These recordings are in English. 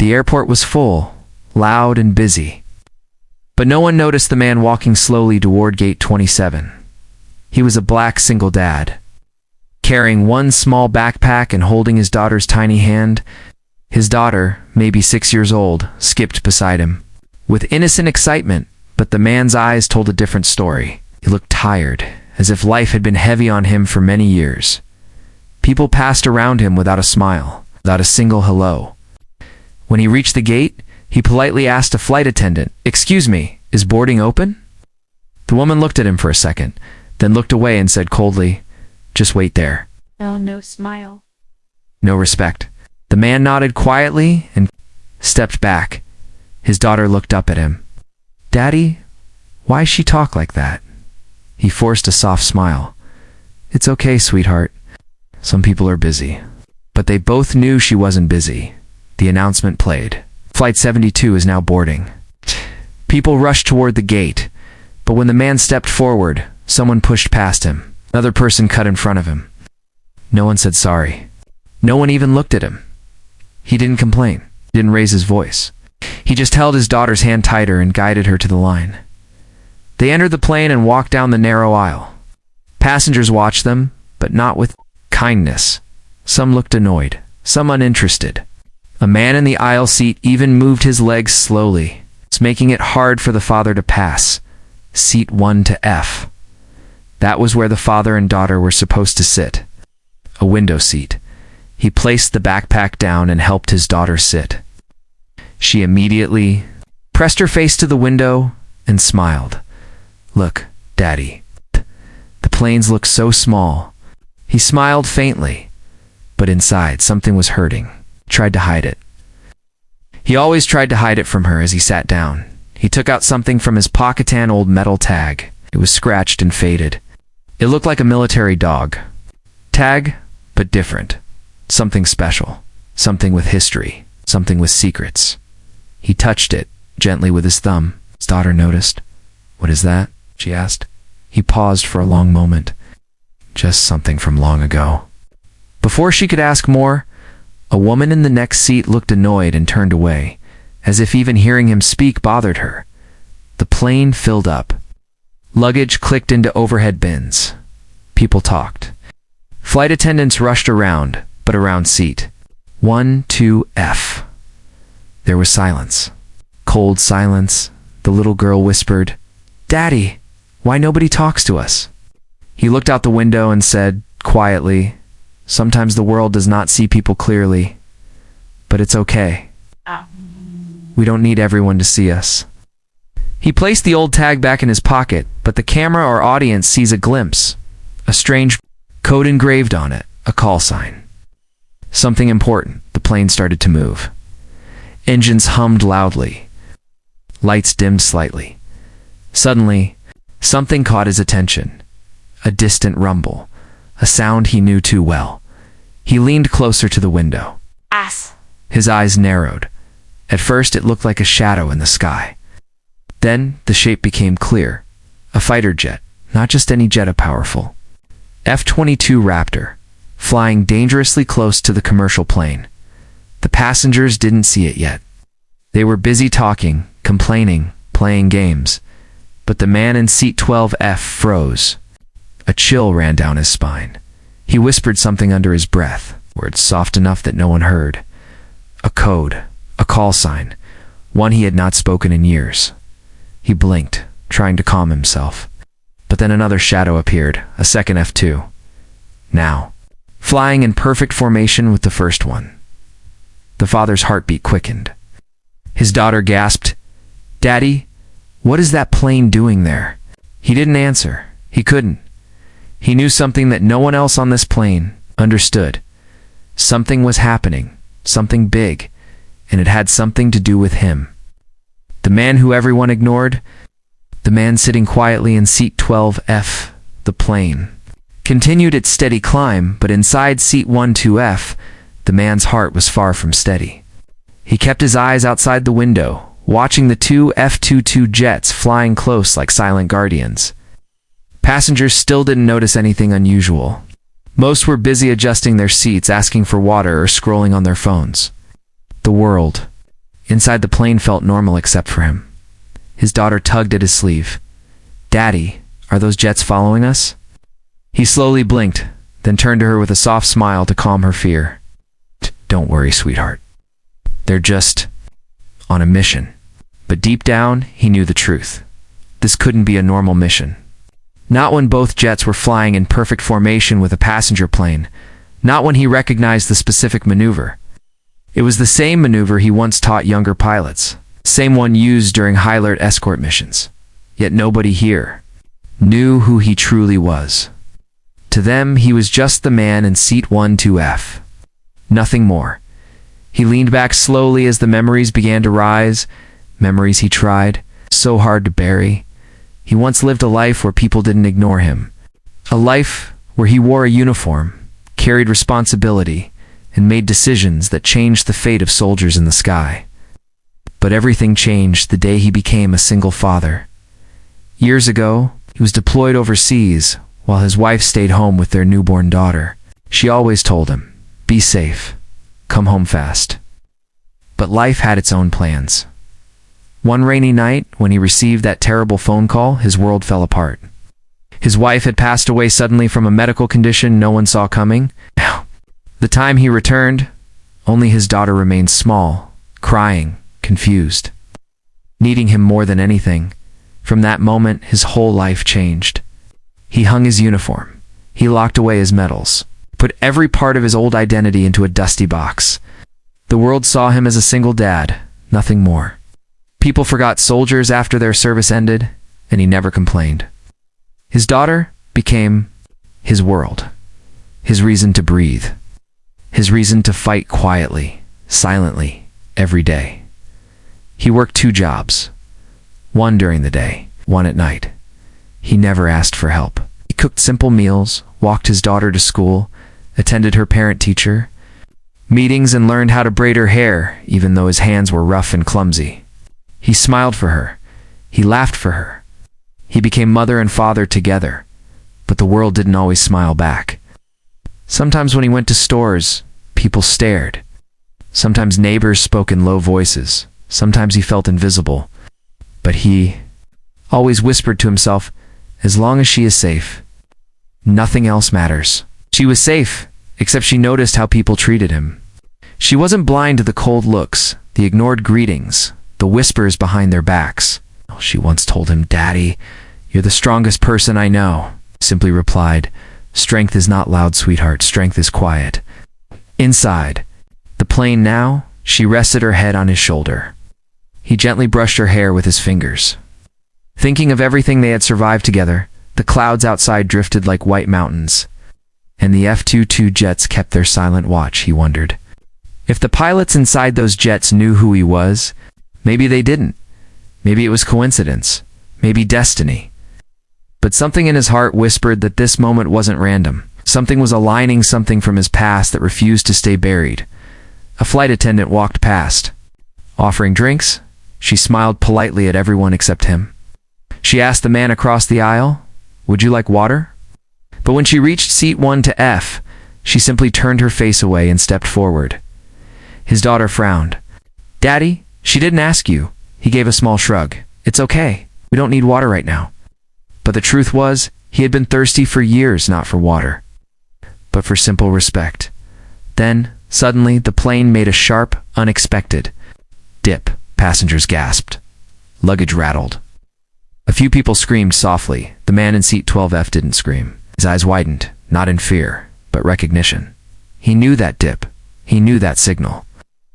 The airport was full, loud and busy. But no one noticed the man walking slowly toward gate 27. He was a black single dad, carrying one small backpack and holding his daughter's tiny hand. His daughter, maybe 6 years old, skipped beside him with innocent excitement, but the man's eyes told a different story. He looked tired, as if life had been heavy on him for many years. People passed around him without a smile, without a single hello. When he reached the gate, he politely asked a flight attendant, "Excuse me, is boarding open?" The woman looked at him for a second, then looked away and said coldly, "Just wait there." Oh, no smile. No respect. The man nodded quietly and stepped back. His daughter looked up at him. "Daddy, why she talk like that?" He forced a soft smile. "It's okay, sweetheart. Some people are busy." But they both knew she wasn't busy. The announcement played. Flight 72 is now boarding. People rushed toward the gate, but when the man stepped forward, someone pushed past him. Another person cut in front of him. No one said sorry. No one even looked at him. He didn't complain, didn't raise his voice. He just held his daughter's hand tighter and guided her to the line. They entered the plane and walked down the narrow aisle. Passengers watched them, but not with kindness. Some looked annoyed, some uninterested. A man in the aisle seat even moved his legs slowly, making it hard for the father to pass. Seat 1 to F. That was where the father and daughter were supposed to sit. A window seat. He placed the backpack down and helped his daughter sit. She immediately pressed her face to the window and smiled. "Look, Daddy, the planes look so small." He smiled faintly, but inside something was hurting. Tried to hide it. He always tried to hide it from her as he sat down. He took out something from his pocket, an old metal tag. It was scratched and faded. It looked like a military dog. Tag, but different. Something special. Something with history. Something with secrets. He touched it, gently with his thumb. His daughter noticed. "What is that?" she asked. He paused for a long moment. "Just something from long ago." Before she could ask more, a woman in the next seat looked annoyed and turned away, as if even hearing him speak bothered her. The plane filled up. Luggage clicked into overhead bins. People talked. Flight attendants rushed around, but around seat 1, 2, F. There was silence. Cold silence. The little girl whispered, "Daddy, why nobody talks to us?" He looked out the window and said, quietly, "Sometimes the world does not see people clearly, but it's okay. We don't need everyone to see us." He placed the old tag back in his pocket, but the camera or audience sees a glimpse. A strange code engraved on it, a call sign. Something important. The plane started to move. Engines hummed loudly. Lights dimmed slightly. Suddenly, something caught his attention. A distant rumble. A sound he knew too well. He leaned closer to the window. Ass. His eyes narrowed. At first it looked like a shadow in the sky. Then the shape became clear. A fighter jet, not just any jet, a powerful F-22 Raptor, flying dangerously close to the commercial plane. The passengers didn't see it yet. They were busy talking, complaining, playing games. But the man in seat 12F froze. A chill ran down his spine. He whispered something under his breath, words soft enough that no one heard. A code, a call sign, one he had not spoken in years. He blinked, trying to calm himself. But then another shadow appeared, a second F-2. Now, flying in perfect formation with the first one. The father's heartbeat quickened. His daughter gasped, "Daddy, what is that plane doing there?" He didn't answer. He couldn't. He knew something that no one else on this plane understood. Something was happening, something big, and it had something to do with him. The man who everyone ignored, the man sitting quietly in seat 12F, the plane, continued its steady climb, but inside seat 12F, the man's heart was far from steady. He kept his eyes outside the window, watching the two F-22 jets flying close like silent guardians. Passengers still didn't notice anything unusual. Most were busy adjusting their seats, asking for water, or scrolling on their phones. The world, Inside, the plane felt normal except for him. His daughter tugged at his sleeve. "Daddy, are those jets following us?" He slowly blinked, then turned to her with a soft smile to calm her fear. "Don't worry, sweetheart. They're just on a mission." But deep down, he knew the truth. This couldn't be a normal mission. Not when both jets were flying in perfect formation with a passenger plane. Not when he recognized the specific maneuver. It was the same maneuver he once taught younger pilots. Same one used during high-alert escort missions. Yet nobody here knew who he truly was. To them, he was just the man in seat 12F. Nothing more. He leaned back slowly as the memories began to rise. Memories he tried so hard to bury. He once lived a life where people didn't ignore him. A life where he wore a uniform, carried responsibility, and made decisions that changed the fate of soldiers in the sky. But everything changed the day he became a single father. Years ago, he was deployed overseas while his wife stayed home with their newborn daughter. She always told him, "Be safe. Come home fast." But life had its own plans. One rainy night, when he received that terrible phone call, his world fell apart. His wife had passed away suddenly from a medical condition no one saw coming. The time he returned, only his daughter remained small, crying, confused, needing him more than anything. From that moment, his whole life changed. He hung his uniform. He locked away his medals, put every part of his old identity into a dusty box. The world saw him as a single dad, nothing more. People forgot soldiers after their service ended, and he never complained. His daughter became his world, his reason to breathe, his reason to fight quietly, silently, every day. He worked 2 jobs, one during the day, one at night. He never asked for help. He cooked simple meals, walked his daughter to school, attended her parent-teacher meetings, and learned how to braid her hair, even though his hands were rough and clumsy. He smiled for her. He laughed for her. He became mother and father together, but the world didn't always smile back. Sometimes when he went to stores, people stared. Sometimes neighbors spoke in low voices. Sometimes he felt invisible. But he always whispered to himself, "As long as she is safe, nothing else matters." She was safe, except she noticed how people treated him. She wasn't blind to the cold looks, the ignored greetings, the whispers behind their backs. She once told him, "Daddy, you're the strongest person I know." Simply replied, "Strength is not loud, sweetheart. Strength is quiet." Inside the plane now, she rested her head on his shoulder. He gently brushed her hair with his fingers. Thinking of everything they had survived together, the clouds outside drifted like white mountains, and the F-22 jets kept their silent watch, he wondered. If the pilots inside those jets knew who he was, maybe they didn't. Maybe it was coincidence. Maybe destiny. But something in his heart whispered that this moment wasn't random. Something was aligning something from his past that refused to stay buried. A flight attendant walked past. Offering drinks, she smiled politely at everyone except him. She asked the man across the aisle, "Would you like water?" But when she reached seat 1F, she simply turned her face away and stepped forward. His daughter frowned. "Daddy, she didn't ask you." He gave a small shrug. "It's okay. We don't need water right now." But the truth was, he had been thirsty for years, not for water, but for simple respect. Then, suddenly, the plane made a sharp, unexpected dip. Passengers gasped. Luggage rattled. A few people screamed softly. The man in seat 12F didn't scream. His eyes widened, not in fear, but recognition. He knew that dip. He knew that signal.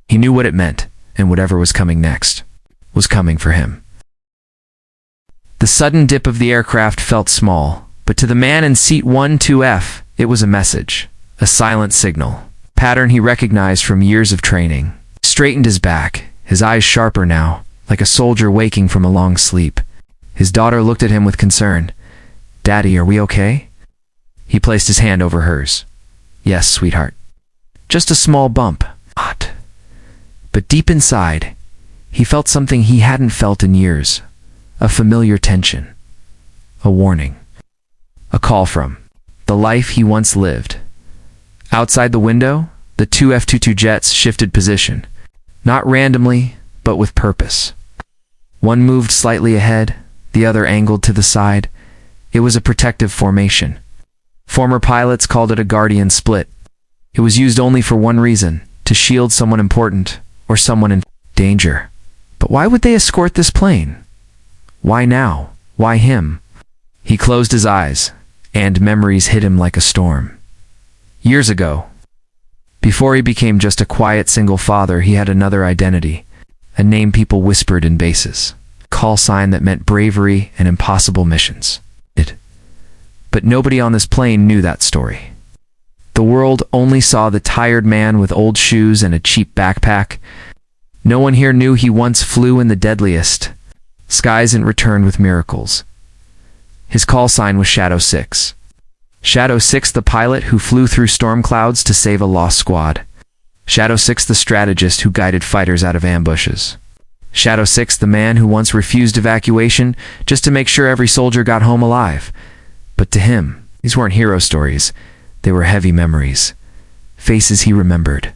He knew what it meant, and whatever was coming next was coming for him. The sudden dip of the aircraft felt small, but to the man in seat 12F, it was a message, a silent signal, pattern he recognized from years of training. He straightened his back, his eyes sharper now, like a soldier waking from a long sleep. His daughter looked at him with concern. "Daddy, are we okay?" He placed his hand over hers. "Yes, sweetheart. Just a small bump." Hot. But deep inside, he felt something he hadn't felt in years. A familiar tension. A warning. A call from the life he once lived. Outside the window, the 2 F-22 jets shifted position. Not randomly, but with purpose. One moved slightly ahead, the other angled to the side. It was a protective formation. Former pilots called it a guardian split. It was used only for one reason, to shield someone important or someone in danger. But why would they escort this plane? Why now? Why him? He closed his eyes, and memories hit him like a storm. Years ago, before he became just a quiet single father, he had another identity, a name people whispered in bases, a call sign that meant bravery and impossible missions. But nobody on this plane knew that story. The world only saw the tired man with old shoes and a cheap backpack. No one here knew he once flew in the deadliest skies and returned with miracles. His call sign was Shadow 6. Shadow 6, the pilot who flew through storm clouds to save a lost squad. Shadow 6, the strategist who guided fighters out of ambushes. Shadow 6, the man who once refused evacuation just to make sure every soldier got home alive. But to him, these weren't hero stories. They were heavy memories. Faces he remembered.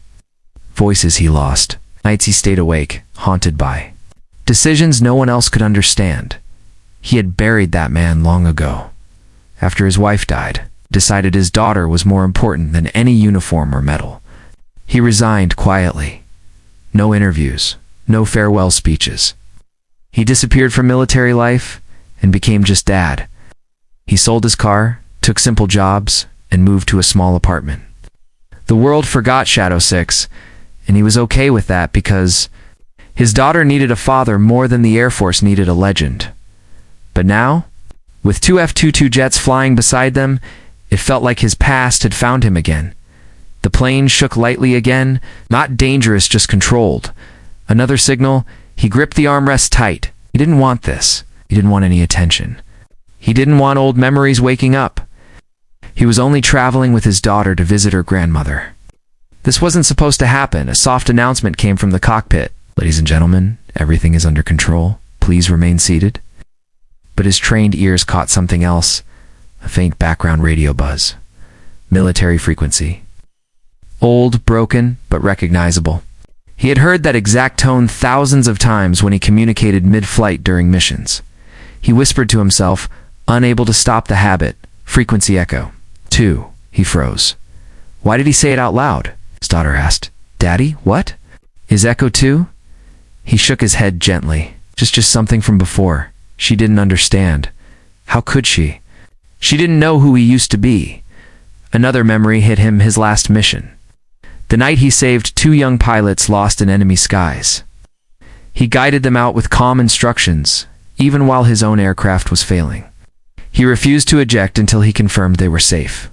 Voices he lost. Nights he stayed awake, haunted by. Decisions no one else could understand. He had buried that man long ago. After his wife died, decided his daughter was more important than any uniform or medal. He resigned quietly. No interviews, no farewell speeches. He disappeared from military life and became just dad. He sold his car, took simple jobs, and moved to a small apartment. The world forgot Shadow 6, and he was okay with that because his daughter needed a father more than the Air Force needed a legend. But now, with two F-22 jets flying beside them, it felt like his past had found him again. The plane shook lightly again, not dangerous, just controlled. Another signal, he gripped the armrest tight. He didn't want this. He didn't want any attention. He didn't want old memories waking up. He was only traveling with his daughter to visit her grandmother. This wasn't supposed to happen. A soft announcement came from the cockpit. "Ladies and gentlemen, everything is under control. Please remain seated." But his trained ears caught something else, a faint background radio buzz. Military frequency. Old, broken, but recognizable. He had heard that exact tone thousands of times when he communicated mid-flight during missions. He whispered to himself, unable to stop the habit. Frequency echo. 2. He froze. Why did he say it out loud? His daughter asked. "Daddy, what? Is echo 2? He shook his head gently. Just something from before. She didn't understand. How could she? She didn't know who he used to be. Another memory hit him, his last mission. The night he saved 2 young pilots lost in enemy skies. He guided them out with calm instructions, even while his own aircraft was failing. He refused to eject until he confirmed they were safe.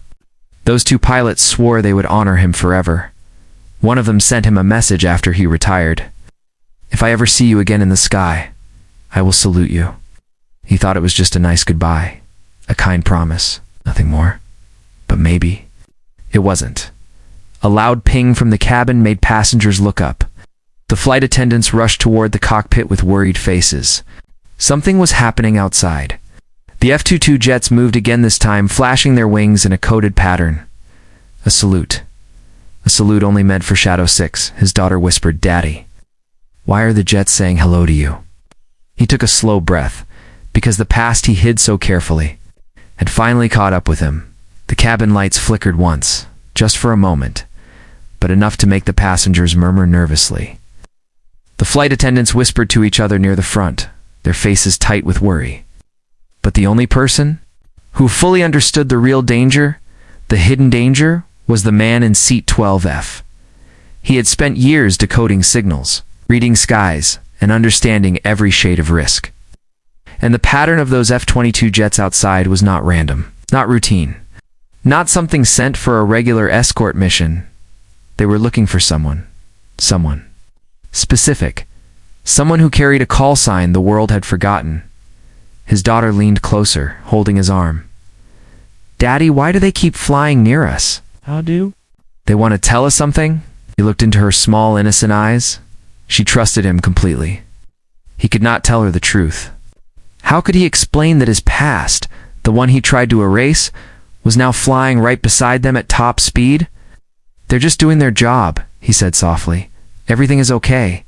Those 2 pilots swore they would honor him forever. One of them sent him a message after he retired. "If I ever see you again in the sky, I will salute you." He thought it was just a nice goodbye, a kind promise, nothing more. But maybe it wasn't. A loud ping from the cabin made passengers look up. The flight attendants rushed toward the cockpit with worried faces. Something was happening outside. The F-22 jets moved again, this time flashing their wings in a coded pattern. A salute. A salute only meant for Shadow 6. His daughter whispered, "Daddy, why are the jets saying hello to you?" He took a slow breath, because the past he hid so carefully had finally caught up with him. The cabin lights flickered once, just for a moment, but enough to make the passengers murmur nervously. The flight attendants whispered to each other near the front, their faces tight with worry. But the only person who fully understood the real danger, the hidden danger, was the man in seat 12F. He had spent years decoding signals, reading skies, and understanding every shade of risk. And the pattern of those F-22 jets outside was not random, not routine, not something sent for a regular escort mission. They were looking for someone specific, someone who carried a call sign the world had forgotten. His daughter leaned closer, holding his arm. "Daddy, why do they keep flying near us?" How do? "They want to tell us something?" He looked into her small, innocent eyes. She trusted him completely. He could not tell her the truth. How could he explain that his past, the one he tried to erase, was now flying right beside them at top speed? "They're just doing their job," he said softly. "Everything is okay."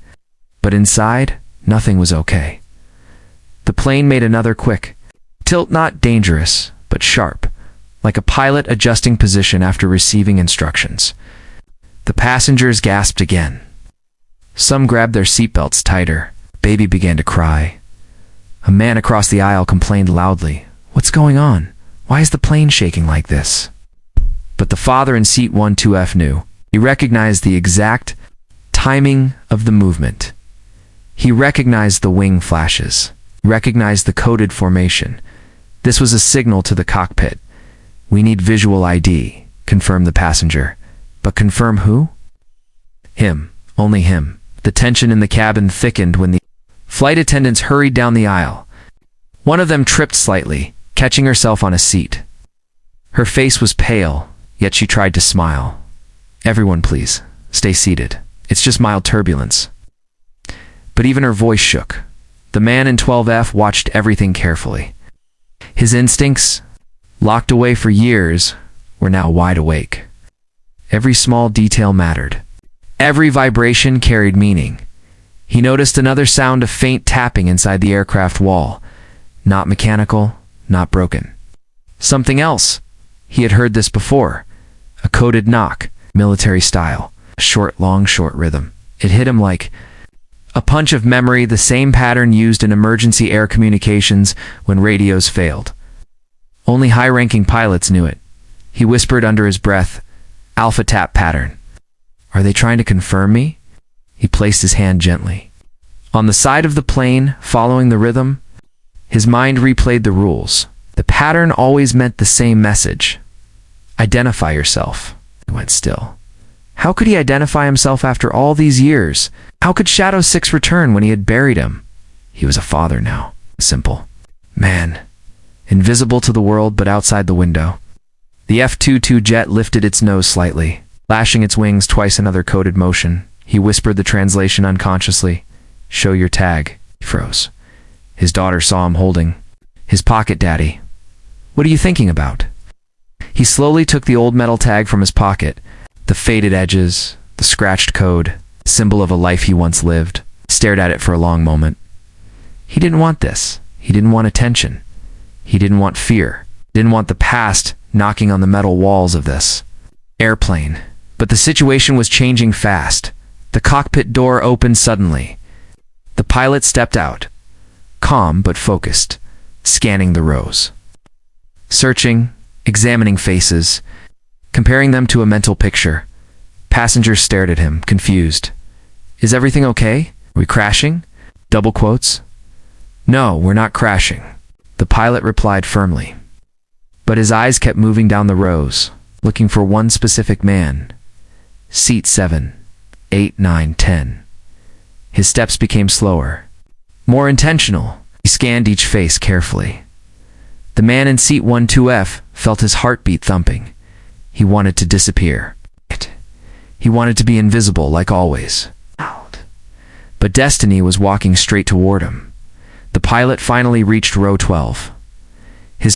But inside, nothing was okay. The plane made another quick tilt, not dangerous, but sharp, like a pilot adjusting position after receiving instructions. The passengers gasped again. Some grabbed their seatbelts tighter. Baby began to cry. A man across the aisle complained loudly, "What's going on? Why is the plane shaking like this?" But the father in seat 12F knew. He recognized the exact timing of the movement. He recognized the wing flashes, recognized the coded formation. This was a signal to the cockpit. "We need visual ID," confirmed the passenger. But confirm who? Him. Only him. The tension in the cabin thickened when the flight attendants hurried down the aisle. One of them tripped slightly, catching herself on a seat. Her face was pale, yet she tried to smile. "Everyone, please, stay seated. It's just mild turbulence." But even her voice shook. The man in 12F watched everything carefully. His instincts, locked away for years, were now wide awake. Every small detail mattered. Every vibration carried meaning. He noticed another sound of faint tapping inside the aircraft wall. Not mechanical, not broken. Something else. He had heard this before. A coded knock, military style. A short, long, short rhythm. It hit him like a punch of memory, the same pattern used in emergency air communications when radios failed. Only high-ranking pilots knew it. He whispered under his breath, "Alpha tap pattern. Are they trying to confirm me?" He placed his hand gently on the side of the plane, following the rhythm. His mind replayed the rules. The pattern always meant the same message. Identify yourself. He went still. How could he identify himself after all these years? How could Shadow 6 return when he had buried him? He was a father now. Simple. Man. Invisible to the world, but outside the window. The F-22 jet lifted its nose slightly, lashing its wings twice, another coded motion. He whispered the translation unconsciously. "Show your tag." He froze. His daughter saw him holding his pocket. "Daddy, what are you thinking about?" He slowly took the old metal tag from his pocket. The faded edges, the scratched code, symbol of a life he once lived. Stared at it for a long moment. He didn't want this. He didn't want attention. He didn't want fear. He didn't want the past knocking on the metal walls of this airplane. But the situation was changing fast. The cockpit door opened suddenly. The pilot stepped out, calm but focused, scanning the rows. Searching, examining faces, comparing them to a mental picture. Passengers stared at him, confused. "Is everything okay? Are we crashing?" Double quotes. "No, we're not crashing," the pilot replied firmly. But his eyes kept moving down the rows, looking for one specific man. Seat 7, 8, 9, 10. His steps became slower, more intentional. He scanned each face carefully. The man in seat 12F felt his heartbeat thumping. He wanted to disappear. He wanted to be invisible like always. But destiny was walking straight toward him. The pilot finally reached row 12. His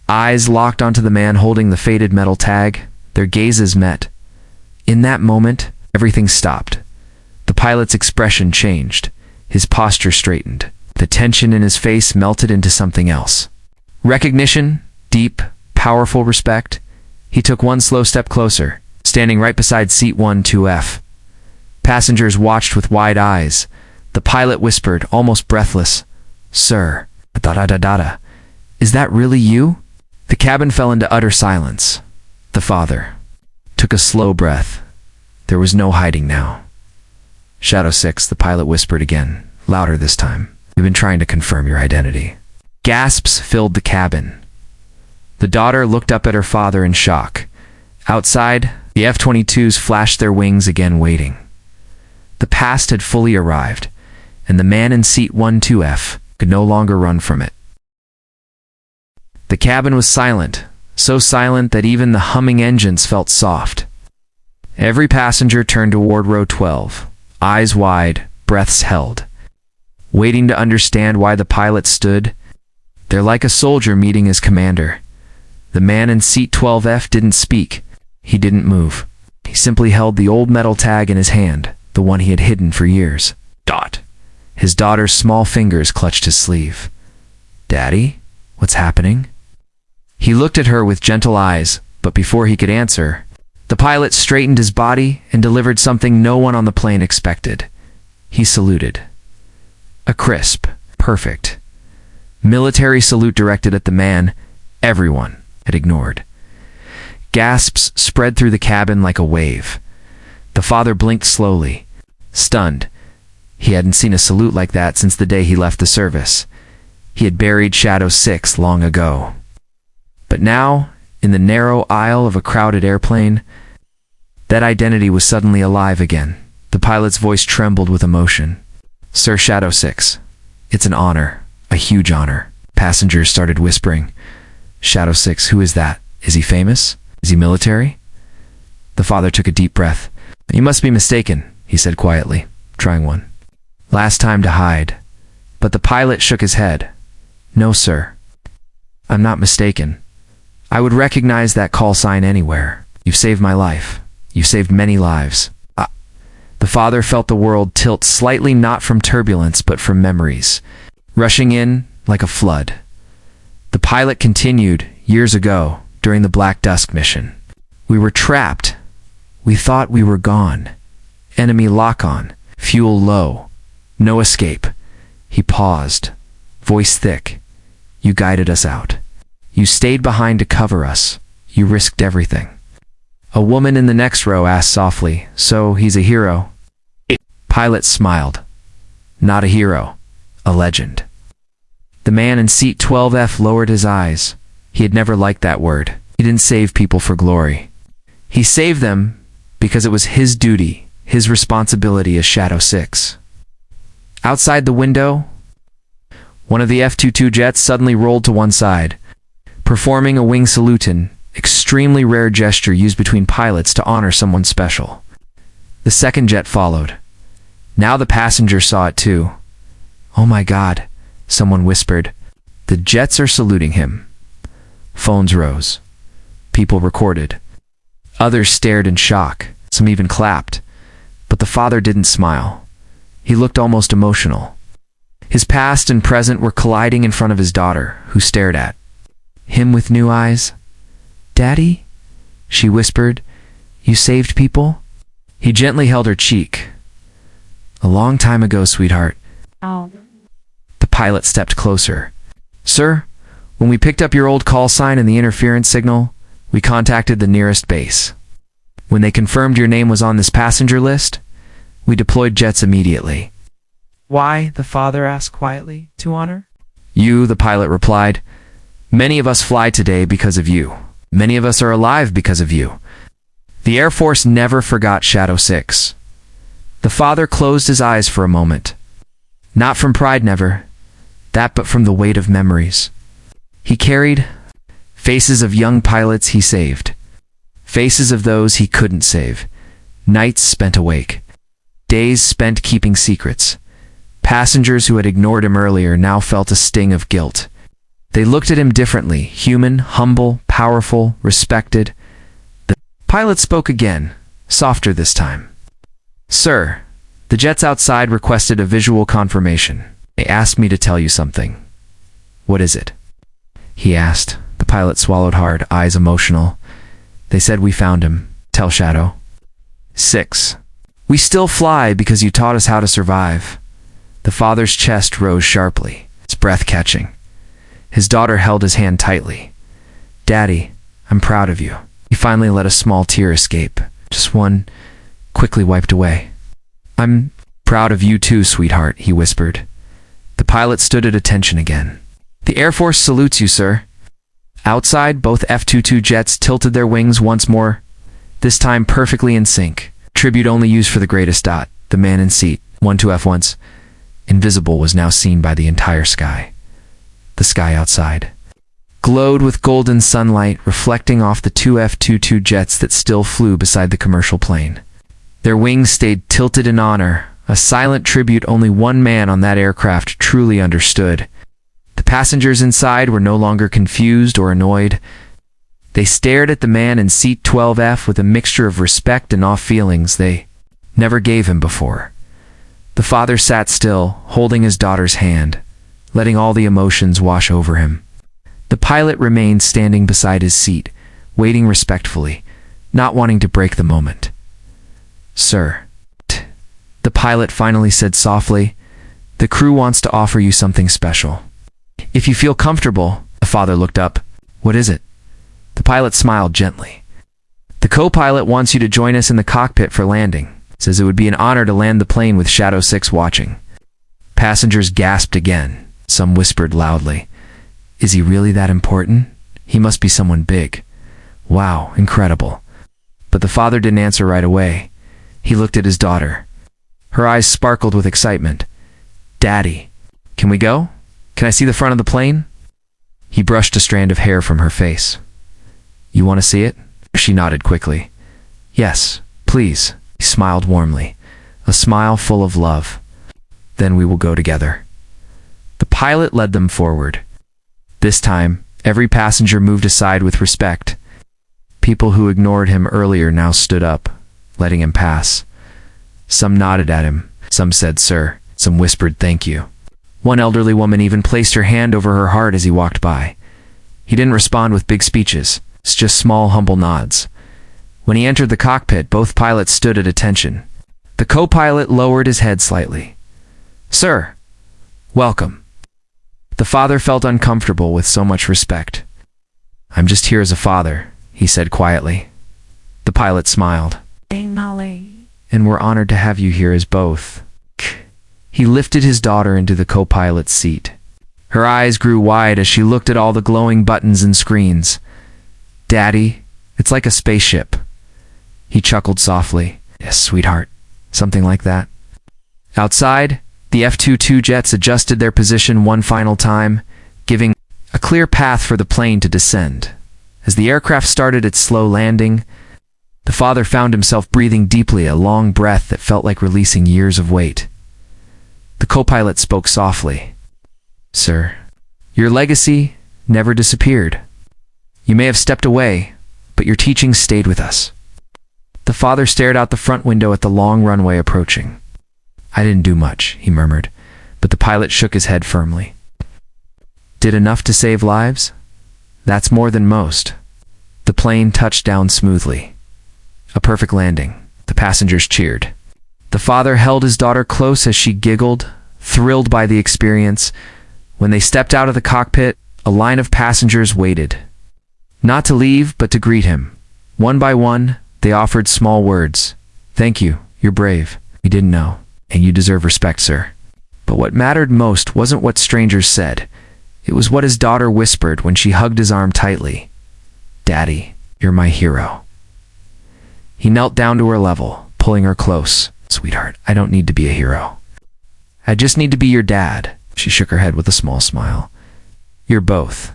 eyes locked onto the man holding the faded metal tag. Their gazes met. In that moment, everything stopped. The pilot's expression changed. His posture straightened. The tension in his face melted into something else. Recognition, deep, powerful respect. He took one slow step closer, standing right beside seat 12F. Passengers watched with wide eyes. The pilot whispered, almost breathless, "Sir, da-da-da-da-da. Is that really you?" The cabin fell into utter silence. The father took a slow breath. There was no hiding now. "Shadow 6, the pilot whispered again, louder this time. "We've been trying to confirm your identity." Gasps filled the cabin. The daughter looked up at her father in shock. Outside, the F-22s flashed their wings again, waiting. The past had fully arrived, and the man in seat 12F could no longer run from it. The cabin was silent, so silent that even the humming engines felt soft. Every passenger turned toward row 12, eyes wide, breaths held, waiting to understand why the pilot stood there like a soldier meeting his commander. The man in seat 12F didn't speak. He didn't move. He simply held the old metal tag in his hand, the one he had hidden for years. Dot. His daughter's small fingers clutched his sleeve. "Daddy, what's happening?" He looked at her with gentle eyes, but before he could answer, the pilot straightened his body and delivered something no one on the plane expected. He saluted. A crisp, perfect, military salute directed at the man everyone had ignored. Gasps spread through the cabin like a wave. The father blinked slowly, stunned. He hadn't seen a salute like that since the day he left the service. He had buried Shadow 6 long ago. But now, in the narrow aisle of a crowded airplane, that identity was suddenly alive again. The pilot's voice trembled with emotion. "Sir Shadow 6, it's an honor, a huge honor." Passengers started whispering. "Shadow 6, who is that? Is he famous? Is he military?" The father took a deep breath. "You must be mistaken," he said quietly, trying one last time to hide. But the pilot shook his head. "No, sir. I'm not mistaken. I would recognize that call sign anywhere. You've saved my life. You've saved many lives." The father felt the world tilt slightly, not from turbulence, but from memories, rushing in like a flood. The pilot continued, "Years ago, during the Black Dusk mission, we were trapped. We thought we were gone. Enemy lock-on, fuel low, no escape." He paused, voice thick. "You guided us out. You stayed behind to cover us. You risked everything." A woman in the next row asked softly, "So he's a hero?" Pilot smiled. "Not a hero, a legend." The man in seat 12F lowered his eyes. He had never liked that word. He didn't save people for glory. He saved them because it was his duty, his responsibility as Shadow 6. Outside the window, one of the F-22 jets suddenly rolled to one side, performing a wing salute, an extremely rare gesture used between pilots to honor someone special. The second jet followed. Now the passengers saw it too. "Oh my God," someone whispered. "The jets are saluting him." Phones rose. People recorded. Others stared in shock. Some even clapped. But the father didn't smile. He looked almost emotional. His past and present were colliding in front of his daughter, who stared at him with new eyes. "Daddy?" she whispered. "You saved people?" He gently held her cheek. "A long time ago, sweetheart." Oh. The pilot stepped closer. "Sir, when we picked up your old call sign and the interference signal, we contacted the nearest base. When they confirmed your name was on this passenger list, we deployed jets immediately." "Why?" the father asked quietly. "To honor?" "You," the pilot replied. "Many of us fly today because of you. Many of us are alive because of you." The Air Force never forgot Shadow 6. The father closed his eyes for a moment. Not from pride, never. That, but from the weight of memories. He carried faces of young pilots he saved. Faces of those he couldn't save. Nights spent awake. Days spent keeping secrets. Passengers who had ignored him earlier now felt a sting of guilt. They looked at him differently, human, humble, powerful, respected. The pilot spoke again, softer this time. "Sir, the jets outside requested a visual confirmation. They asked me to tell you something." "What is it?" he asked. The pilot swallowed hard, eyes emotional. "They said we found him. Tell Shadow 6. We still fly because you taught us how to survive." The father's chest rose sharply, his breath catching. His daughter held his hand tightly. "Daddy, I'm proud of you." He finally let a small tear escape, just one, quickly wiped away. "I'm proud of you too, sweetheart," he whispered. The pilot stood at attention again. "The Air Force salutes you, sir." Outside, both F-22 jets tilted their wings once more, this time perfectly in sync. Tribute only used for the greatest. The man in seat 12F once invisible was now seen by the entire sky. The sky outside glowed with golden sunlight reflecting off the two F-22 jets that still flew beside the commercial plane. Their wings stayed tilted in honor, a silent tribute only one man on that aircraft truly understood. The passengers inside were no longer confused or annoyed. They stared at the man in seat 12F with a mixture of respect and awe, feelings they never gave him before. The father sat still, holding his daughter's hand, letting all the emotions wash over him. The pilot remained standing beside his seat, waiting respectfully, not wanting to break the moment. "Sir," the pilot finally said softly, "the crew wants to offer you something special. If you feel comfortable." The father looked up. "What is it?" The pilot smiled gently. "The co-pilot wants you to join us in the cockpit for landing. Says it would be an honor to land the plane with Shadow 6 watching." Passengers gasped again. Some whispered loudly, "Is he really that important? He must be someone big. Wow, incredible." But the father didn't answer right away. He looked at his daughter. Her eyes sparkled with excitement. "Daddy, can we go? Can I see the front of the plane?" He brushed a strand of hair from her face. "You want to see it?" She nodded quickly. "Yes, please." He smiled warmly, a smile full of love. "Then we will go together." The pilot led them forward. This time, every passenger moved aside with respect. People who ignored him earlier now stood up, letting him pass. Some nodded at him, some said "sir," some whispered "thank you." One elderly woman even placed her hand over her heart as he walked by. He didn't respond with big speeches, just small, humble nods. When he entered the cockpit, both pilots stood at attention. The co-pilot lowered his head slightly. "Sir, welcome." The father felt uncomfortable with so much respect. "I'm just here as a father," he said quietly. The pilot smiled. "And we're honored to have you here as both." He lifted his daughter into the co-pilot's seat. Her eyes grew wide as she looked at all the glowing buttons and screens. "Daddy, it's like a spaceship." He chuckled softly. "Yes, sweetheart." Something like that. Outside, the F-22 jets adjusted their position one final time, giving a clear path for the plane to descend. As the aircraft started its slow landing, the father found himself breathing deeply, a long breath that felt like releasing years of weight. The co-pilot spoke softly. "Sir, your legacy never disappeared. You may have stepped away, but your teachings stayed with us." The father stared out the front window at the long runway approaching. "I didn't do much," he murmured, but the pilot shook his head firmly. "Did enough to save lives? That's more than most." The plane touched down smoothly. A perfect landing. The passengers cheered. The father held his daughter close as she giggled, thrilled by the experience. When they stepped out of the cockpit, a line of passengers waited. Not to leave, but to greet him. One by one, they offered small words. "Thank you, you're brave. We didn't know. And you deserve respect, sir." But what mattered most wasn't what strangers said. It was what his daughter whispered when she hugged his arm tightly. "Daddy, you're my hero." He knelt down to her level, pulling her close. "Sweetheart, I don't need to be a hero. I just need to be your dad." She shook her head with a small smile. "You're both."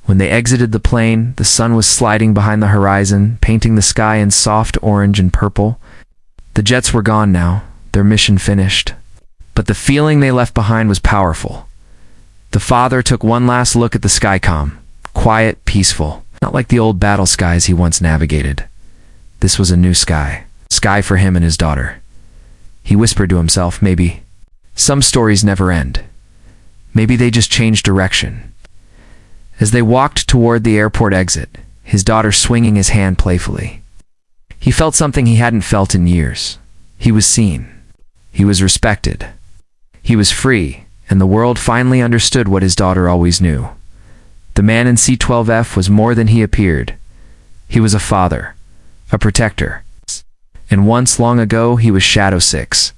When they exited the plane, the sun was sliding behind the horizon, painting the sky in soft orange and purple. The jets were gone now, their mission finished. But the feeling they left behind was powerful. The father took one last look at the skycom, quiet, peaceful, not like the old battle skies he once navigated. This was a new sky for him and his daughter. He whispered to himself, maybe some stories never end. Maybe they just change direction. As they walked toward the airport exit, his daughter swinging his hand playfully, he felt something he hadn't felt in years. He was seen. He was respected. He was free, and the world finally understood what his daughter always knew. The man in C-12F was more than he appeared. He was a father, a protector. And once long ago, he was Shadow 6,